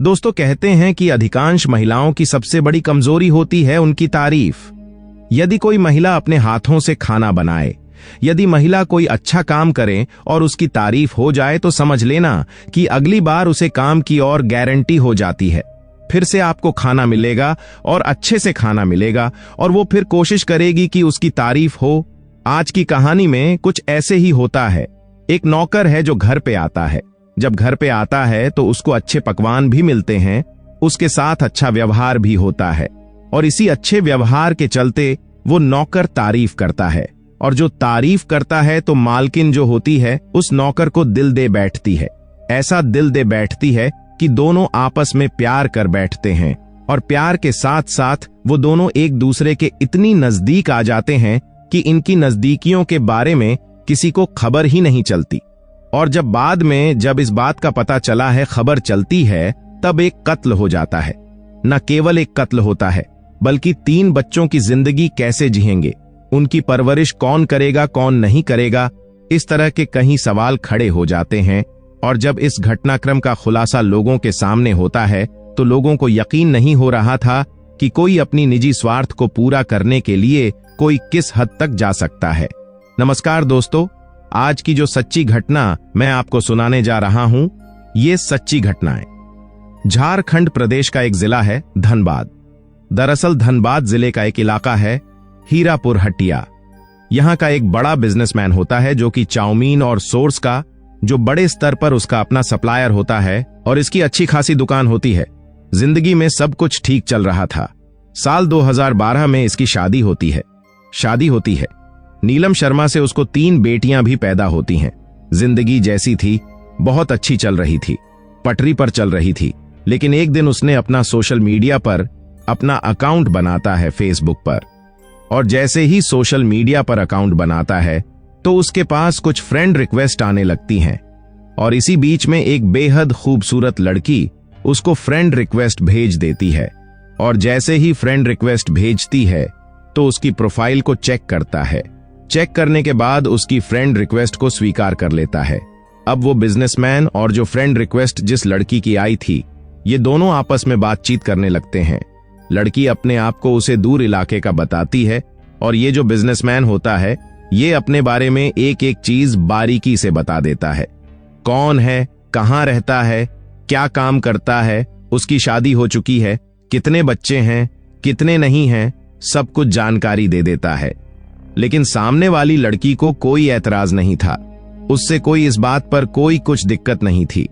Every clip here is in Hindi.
दोस्तों, कहते हैं कि अधिकांश महिलाओं की सबसे बड़ी कमजोरी होती है उनकी तारीफ। यदि कोई महिला अपने हाथों से खाना बनाए, यदि महिला कोई अच्छा काम करे और उसकी तारीफ हो जाए तो समझ लेना कि अगली बार उसे काम की और गारंटी हो जाती है। फिर से आपको खाना मिलेगा और अच्छे से खाना मिलेगा और वो फिर कोशिश करेगी कि उसकी तारीफ हो। आज की कहानी में कुछ ऐसे ही होता है। एक नौकर है जो घर पे आता है। जब घर पे आता है तो उसको अच्छे पकवान भी मिलते हैं, उसके साथ अच्छा व्यवहार भी होता है और इसी अच्छे व्यवहार के चलते वो नौकर तारीफ करता है और जो तारीफ करता है तो मालकिन जो होती है उस नौकर को दिल दे बैठती है। ऐसा दिल दे बैठती है कि दोनों आपस में प्यार कर बैठते हैं और प्यार के साथ साथ वो दोनों एक दूसरे के इतनी नजदीक आ जाते हैं कि इनकी नजदीकियों के बारे में किसी को खबर ही नहीं चलती। और जब बाद में जब इस बात का पता चला है, खबर चलती है, तब एक कत्ल हो जाता है। न केवल एक कत्ल होता है बल्कि 3 बच्चों की जिंदगी कैसे जिएंगे, उनकी परवरिश कौन करेगा कौन नहीं करेगा, इस तरह के कई सवाल खड़े हो जाते हैं। और जब इस घटनाक्रम का खुलासा लोगों के सामने होता है तो लोगों को यकीन नहीं हो रहा था कि कोई अपनी निजी स्वार्थ को पूरा करने के लिए कोई किस हद तक जा सकता है। नमस्कार दोस्तों, आज की जो सच्ची घटना मैं आपको सुनाने जा रहा हूं, ये सच्ची घटना है। झारखंड प्रदेश का एक जिला है धनबाद। दरअसल धनबाद जिले का एक इलाका है हीरापुर हटिया। यहां का एक बड़ा बिजनेसमैन होता है जो कि चाउमीन और सोर्स का जो बड़े स्तर पर उसका अपना सप्लायर होता है और इसकी अच्छी खासी दुकान होती है। जिंदगी में सब कुछ ठीक चल रहा था। साल 2012 में इसकी शादी होती है। नीलम शर्मा से उसको 3 बेटियां भी पैदा होती हैं। जिंदगी जैसी थी, बहुत अच्छी चल रही थी, पटरी पर चल रही थी। लेकिन एक दिन उसने अपना सोशल मीडिया पर अपना अकाउंट बनाता है फेसबुक पर, और जैसे ही सोशल मीडिया पर अकाउंट बनाता है तो उसके पास कुछ फ्रेंड रिक्वेस्ट आने लगती हैं। और इसी बीच में एक बेहद खूबसूरत लड़की उसको फ्रेंड रिक्वेस्ट भेज देती है। और जैसे ही फ्रेंड रिक्वेस्ट भेजती है तो उसकी प्रोफाइल को चेक करता है। चेक करने के बाद उसकी फ्रेंड रिक्वेस्ट को स्वीकार कर लेता है। अब वो बिजनेसमैन और जो फ्रेंड रिक्वेस्ट जिस लड़की की आई थी, ये दोनों आपस में बातचीत करने लगते हैं। लड़की अपने आप को उसे दूर इलाके का बताती है और ये जो बिजनेसमैन होता है ये अपने बारे में एक एक चीज बारीकी से बता देता है। कौन है, कहां रहता है, क्या काम करता है, उसकी शादी हो चुकी है, कितने बच्चे हैं, कितने नहीं हैं, सब कुछ जानकारी दे देता है। लेकिन सामने वाली लड़की को कोई ऐतराज नहीं था। उससे कोई इस बात पर कोई कुछ दिक्कत नहीं थी।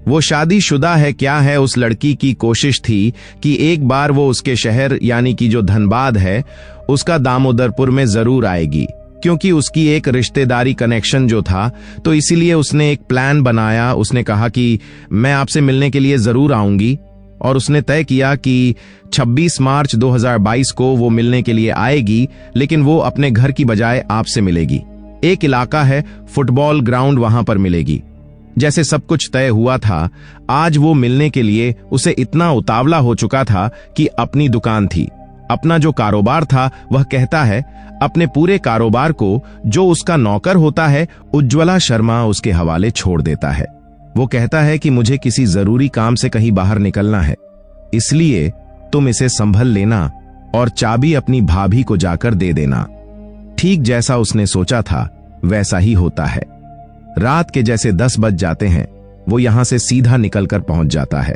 वो शादीशुदा है क्या है, उस लड़की की कोशिश थी कि एक बार वो उसके शहर यानी कि जो धनबाद है उसका दामोदरपुर में जरूर आएगी, क्योंकि उसकी एक रिश्तेदारी कनेक्शन जो था, तो इसीलिए उसने एक प्लान बनाया। उसने कहा कि मैं आपसे मिलने के लिए जरूर आऊंगी और उसने तय किया कि 26 मार्च 2022 को वो मिलने के लिए आएगी, लेकिन वो अपने घर की बजाय आपसे मिलेगी। एक इलाका है फुटबॉल ग्राउंड, वहां पर मिलेगी। जैसे सब कुछ तय हुआ था, आज वो मिलने के लिए उसे इतना उतावला हो चुका था कि अपनी दुकान थी, अपना जो कारोबार था, वह कहता है अपने पूरे कारोबार को जो उसका नौकर होता है उज्ज्वला शर्मा उसके हवाले छोड़ देता है। वो कहता है कि मुझे किसी जरूरी काम से कहीं बाहर निकलना है, इसलिए तुम इसे संभल लेना और चाबी अपनी भाभी को जाकर दे देना। ठीक जैसा उसने सोचा था वैसा ही होता है। रात के जैसे 10 बज जाते हैं, वो यहां से सीधा निकलकर पहुंच जाता है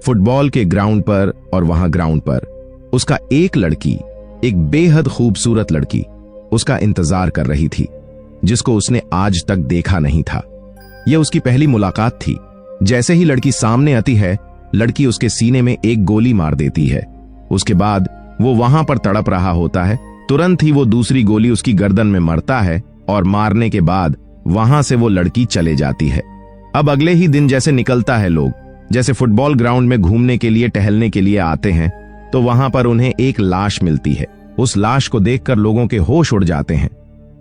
फुटबॉल के ग्राउंड पर। और वहां ग्राउंड पर उसका एक लड़की, एक बेहद खूबसूरत लड़की उसका इंतजार कर रही थी, जिसको उसने आज तक देखा नहीं था। यह उसकी पहली मुलाकात थी। जैसे ही लड़की सामने आती है, लड़की उसके सीने में एक गोली मार देती है। उसके बाद वो वहां पर तड़प रहा होता है। तुरंत ही वो दूसरी गोली उसकी गर्दन में मरता है और मारने के बाद वहां से वो लड़की चले जाती है। अब अगले ही दिन जैसे निकलता है, लोग जैसे फुटबॉल ग्राउंड में घूमने के लिए, टहलने के लिए आते हैं, तो वहां पर उन्हें एक लाश मिलती है। उस लाश को देखकर लोगों के होश उड़ जाते हैं।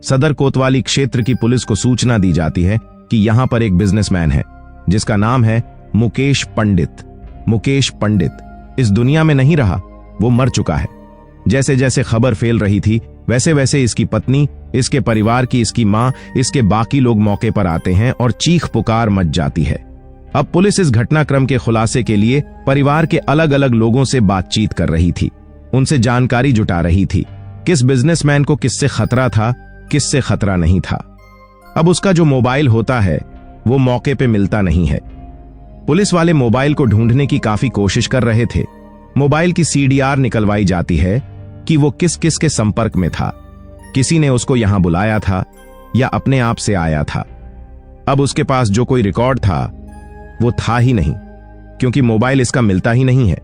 सदर कोतवाली क्षेत्र की पुलिस को सूचना दी जाती है कि यहां पर एक बिजनेसमैन है जिसका नाम है मुकेश पंडित। मुकेश पंडित इस दुनिया में नहीं रहा, वो मर चुका है। जैसे जैसे खबर फैल रही थी, वैसे वैसे इसकी पत्नी, इसके परिवार की, इसकी मां, इसके बाकी लोग मौके पर आते हैं और चीख पुकार मच जाती है। अब पुलिस इस घटनाक्रम के खुलासे के लिए परिवार के अलग अलग लोगों से बातचीत कर रही थी, उनसे जानकारी जुटा रही थी, किस बिजनेसमैन को किससे खतरा था, किससे खतरा नहीं था। अब उसका जो मोबाइल होता है वो मौके पे मिलता नहीं है। पुलिस वाले मोबाइल को ढूंढने की काफी कोशिश कर रहे थे। मोबाइल की सीडीआर निकलवाई जाती है कि वो किस किस के संपर्क में था, किसी ने उसको यहां बुलाया था या अपने आप से आया था। अब उसके पास जो कोई रिकॉर्ड था वो था ही नहीं, क्योंकि मोबाइल इसका मिलता ही नहीं है।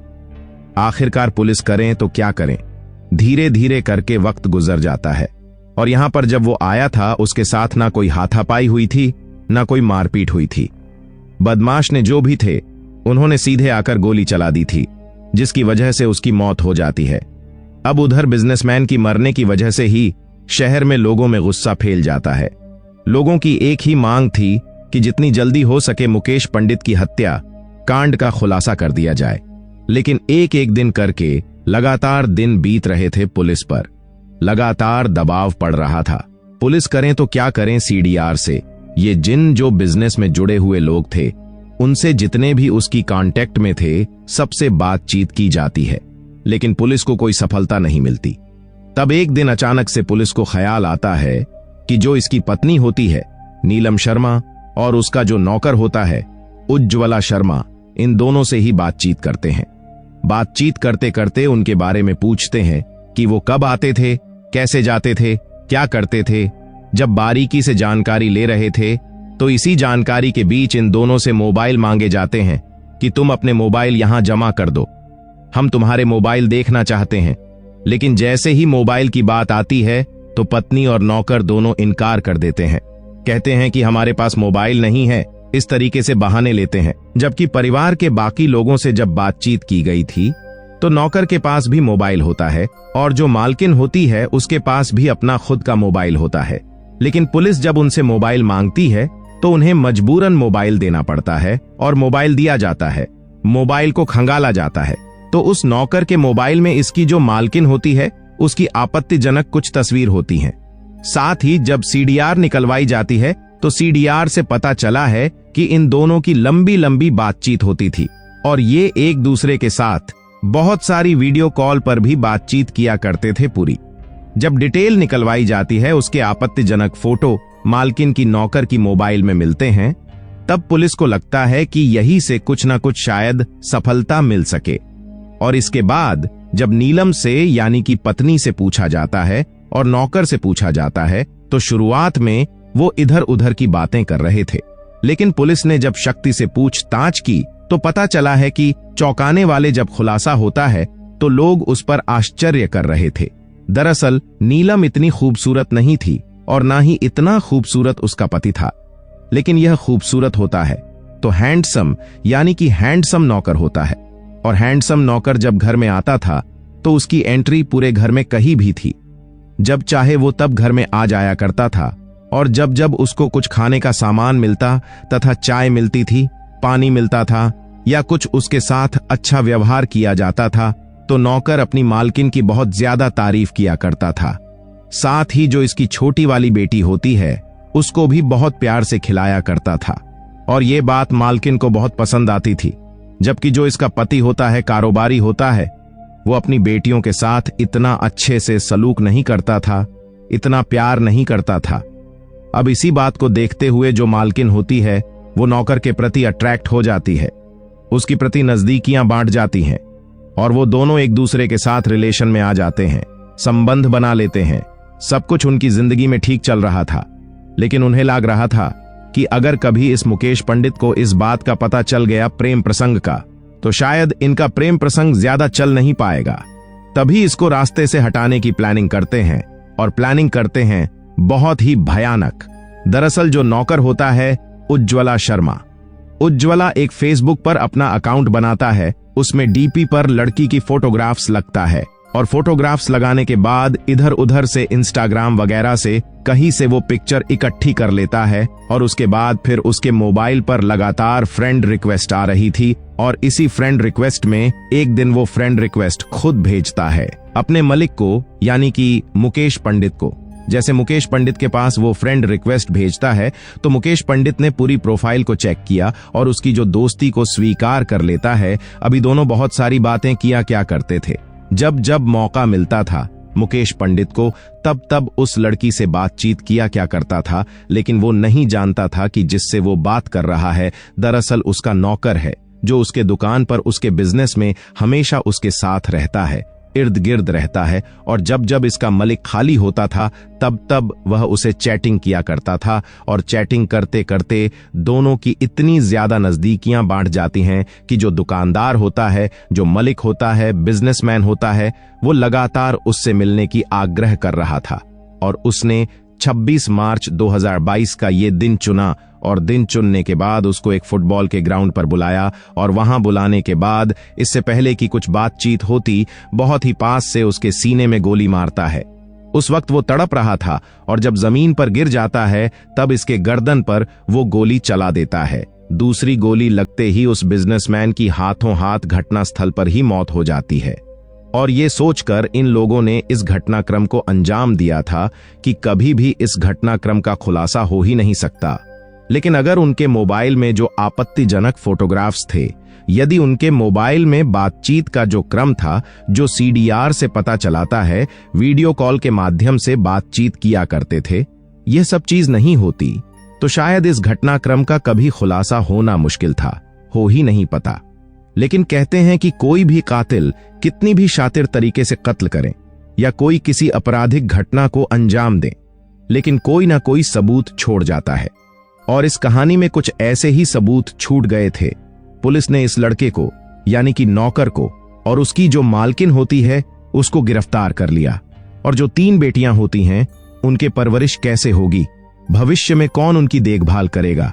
आखिरकार पुलिस करें तो क्या करें, धीरे धीरे करके वक्त गुजर जाता है और यहां पर जब वो आया था उसके साथ ना कोई हाथापाई हुई थी, ना कोई मारपीट हुई थी। बदमाश ने जो भी थे उन्होंने सीधे आकर गोली चला दी थी, जिसकी वजह से उसकी मौत हो जाती है। अब उधर बिजनेसमैन की मरने की वजह से ही शहर में लोगों में गुस्सा फैल जाता है। लोगों की एक ही मांग थी कि जितनी जल्दी हो सके मुकेश पंडित की हत्या कांड का खुलासा कर दिया जाए। लेकिन एक एक दिन करके लगातार दिन बीत रहे थे पुलिस पर, लगातार दबाव पड़ रहा था। पुलिस करें तो क्या करें, सीडीआर से ये जिन जो बिजनेस में जुड़े हुए लोग थे उनसे जितने भी उसकी कांटेक्ट में थे सबसे बातचीत की जाती है, लेकिन पुलिस को कोई सफलता नहीं मिलती। तब एक दिन अचानक से पुलिस को ख्याल आता है कि जो इसकी पत्नी होती है नीलम शर्मा और उसका जो नौकर होता है उज्ज्वला शर्मा, इन दोनों से ही बातचीत करते हैं। बातचीत करते करते उनके बारे में पूछते हैं कि वो कब आते थे, कैसे जाते थे, क्या करते थे। जब बारीकी से जानकारी ले रहे थे तो इसी जानकारी के बीच इन दोनों से मोबाइल मांगे जाते हैं कि तुम अपने मोबाइल यहां जमा कर दो, हम तुम्हारे मोबाइल देखना चाहते हैं। लेकिन जैसे ही मोबाइल की बात आती है तो पत्नी और नौकर दोनों इनकार कर देते हैं, कहते हैं कि हमारे पास मोबाइल नहीं है, इस तरीके से बहाने लेते हैं। जबकि परिवार के बाकी लोगों से जब बातचीत की गई थी तो नौकर के पास भी मोबाइल होता है और जो मालकिन होती है उसके पास भी अपना खुद का मोबाइल होता है। लेकिन पुलिस जब उनसे मोबाइल मांगती है तो उन्हें मजबूरन मोबाइल देना पड़ता है और मोबाइल दिया जाता है, मोबाइल को खंगाला जाता है। तो उस नौकर के मोबाइल में इसकी जो मालकिन होती है उसकी आपत्तिजनक कुछ तस्वीर होती हैं। साथ ही जब सीडीआर निकलवाई जाती है तो सीडीआर से पता चला है कि इन दोनों की लंबी लंबी बातचीत होती थी और ये एक दूसरे के साथ बहुत सारी वीडियो कॉल पर भी बातचीत किया करते थे पूरी। जब डिटेल निकलवाई जाती है उसके आपत्तिजनक फोटो मालकिन की नौकर की मोबाइल में मिलते हैं, तब पुलिस को लगता है कि यही से कुछ ना कुछ शायद सफलता मिल सके। और इसके बाद जब नीलम से यानी कि पत्नी से पूछा जाता है और नौकर से पूछा जाता है तो शुरुआत में वो इधर उधर की बातें कर रहे थे, लेकिन पुलिस ने जब शक्ति से पूछताछ की तो पता चला है कि चौंकाने वाले जब खुलासा होता है तो लोग उस पर आश्चर्य कर रहे थे। दरअसल नीलम इतनी खूबसूरत नहीं थी और ना ही इतना खूबसूरत उसका पति था, लेकिन यह खूबसूरत होता है तो हैंडसम यानी कि हैंडसम नौकर होता है। और हैंडसम नौकर जब घर में आता था तो उसकी एंट्री पूरे घर में कहीं भी थी, जब चाहे वो तब घर में आ जाया करता था। और जब जब उसको कुछ खाने का सामान मिलता तथा चाय मिलती थी, पानी मिलता था या कुछ उसके साथ अच्छा व्यवहार किया जाता था तो नौकर अपनी मालकिन की बहुत ज्यादा तारीफ किया करता था। साथ ही जो इसकी छोटी वाली बेटी होती है उसको भी बहुत प्यार से खिलाया करता था और ये बात मालकिन को बहुत पसंद आती थी। जबकि जो इसका पति होता है कारोबारी होता है, वो अपनी बेटियों के साथ इतना अच्छे से सलूक नहीं करता था, इतना प्यार नहीं करता था। अब इसी बात को देखते हुए जो मालकिन होती है वो नौकर के प्रति अट्रैक्ट हो जाती है, उसके प्रति नजदीकियां बांट जाती हैं और वो दोनों एक दूसरे के साथ रिलेशन में आ जाते हैं, संबंध बना लेते हैं। सब कुछ उनकी जिंदगी में ठीक चल रहा था, लेकिन उन्हें लग रहा था कि अगर कभी इस मुकेश पंडित को इस बात का पता चल गया प्रेम प्रसंग का, तो शायद इनका प्रेम प्रसंग ज्यादा चल नहीं पाएगा। तभी इसको रास्ते से हटाने की प्लानिंग करते हैं और प्लानिंग करते हैं बहुत ही भयानक। दरअसल जो नौकर होता है उज्ज्वला शर्मा, उज्ज्वला एक फेसबुक पर अपना अकाउंट बनाता है, उसमें डीपी पर लड़की की फोटोग्राफ्स लगता है और फोटोग्राफ्स लगाने के बाद इधर उधर से इंस्टाग्राम वगैरह से कहीं से वो पिक्चर इकट्ठी कर लेता है और उसके बाद फिर उसके मोबाइल पर लगातार फ्रेंड रिक्वेस्ट आ रही थी और इसी फ्रेंड रिक्वेस्ट में एक दिन वो फ्रेंड रिक्वेस्ट खुद भेजता है अपने मलिक को यानी कि मुकेश पंडित को। जैसे मुकेश पंडित के पास वो फ्रेंड रिक्वेस्ट भेजता है तो मुकेश पंडित ने पूरी प्रोफाइल को चेक किया और उसकी जो दोस्ती को स्वीकार कर लेता है। अभी दोनों बहुत सारी बातें किया क्या करते थे। जब जब मौका मिलता था मुकेश पंडित को, तब तब उस लड़की से बातचीत किया क्या करता था, लेकिन वो नहीं जानता था कि जिससे वो बात कर रहा है दरअसल उसका नौकर है, जो उसके दुकान पर उसके बिजनेस में हमेशा उसके साथ रहता है, इर्द गिर्द रहता है। और जब जब इसका मलिक खाली होता था तब तब वह उसे चैटिंग किया करता था और चैटिंग करते करते दोनों की इतनी ज्यादा नजदीकियां बांट जाती हैं कि जो दुकानदार होता है, जो मलिक होता है, बिजनेसमैन होता है, वो लगातार उससे मिलने की आग्रह कर रहा था। और उसने 26 मार्च 2022 का ये दिन चुना और दिन चुनने के बाद उसको एक फुटबॉल के ग्राउंड पर बुलाया और वहां बुलाने के बाद इससे पहले कि कुछ बातचीत होती, बहुत ही पास से उसके सीने में गोली मारता है। उस वक्त वो तड़प रहा था और जब जमीन पर गिर जाता है तब इसके गर्दन पर वो गोली चला देता है। दूसरी गोली लगते ही उस बिजनेसमैन की हाथों हाथ घटनास्थल पर ही मौत हो जाती है। और ये सोचकर इन लोगों ने इस घटनाक्रम को अंजाम दिया था कि कभी भी इस घटनाक्रम का खुलासा हो ही नहीं सकता। लेकिन अगर उनके मोबाइल में जो आपत्तिजनक फोटोग्राफ्स थे, यदि उनके मोबाइल में बातचीत का जो क्रम था, जो सीडीआर से पता चलाता है, वीडियो कॉल के माध्यम से बातचीत किया करते थे, यह सब चीज नहीं होती तो शायद इस घटनाक्रम का कभी खुलासा होना मुश्किल था, हो ही नहीं पता। लेकिन कहते हैं कि कोई भी कातिल कितनी भी शातिर तरीके से कत्ल करें या कोई किसी आपराधिक घटना को अंजाम दे, लेकिन कोई ना कोई सबूत छोड़ जाता है। और इस कहानी में कुछ ऐसे ही सबूत छूट गए थे। पुलिस ने इस लड़के को, यानी कि नौकर को, और उसकी जो मालकिन होती है उसको गिरफ्तार कर लिया। और जो 3 बेटियां होती हैं उनके परवरिश कैसे होगी, भविष्य में कौन उनकी देखभाल करेगा,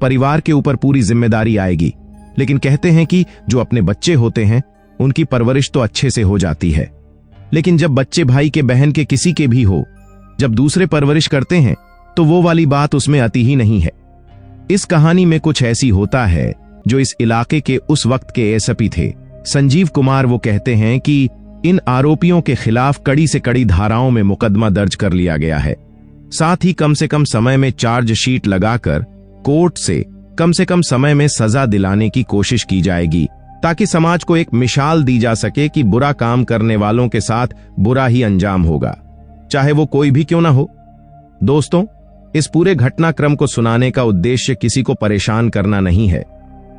परिवार के ऊपर पूरी जिम्मेदारी आएगी। लेकिन कहते हैं कि जो अपने बच्चे होते हैं उनकी परवरिश तो अच्छे से हो जाती है, लेकिन जब बच्चे भाई के, बहन के, किसी के भी हो, जब दूसरे परवरिश करते हैं तो वो वाली बात उसमें आती ही नहीं है। इस कहानी में कुछ ऐसी होता है जो इस इलाके के उस वक्त के एसपी थे संजीव कुमार। वो कहते हैं कि इन आरोपियों के खिलाफ कड़ी से कड़ी धाराओं में मुकदमा दर्ज कर लिया गया है। साथ ही कम से कम समय में चार्जशीट लगाकर कोर्ट से कम समय में सजा दिलाने की कोशिश की जाएगी, ताकि समाज को एक मिसाल दी जा सके कि बुरा काम करने वालों के साथ बुरा ही अंजाम होगा, चाहे वो कोई भी क्यों ना हो। दोस्तों, इस पूरे घटनाक्रम को सुनाने का उद्देश्य किसी को परेशान करना नहीं है,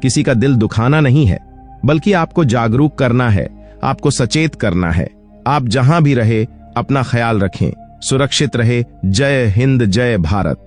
किसी का दिल दुखाना नहीं है, बल्कि आपको जागरूक करना है, आपको सचेत करना है। आप जहां भी रहे अपना ख्याल रखें, सुरक्षित रहे। जय हिंद, जय भारत।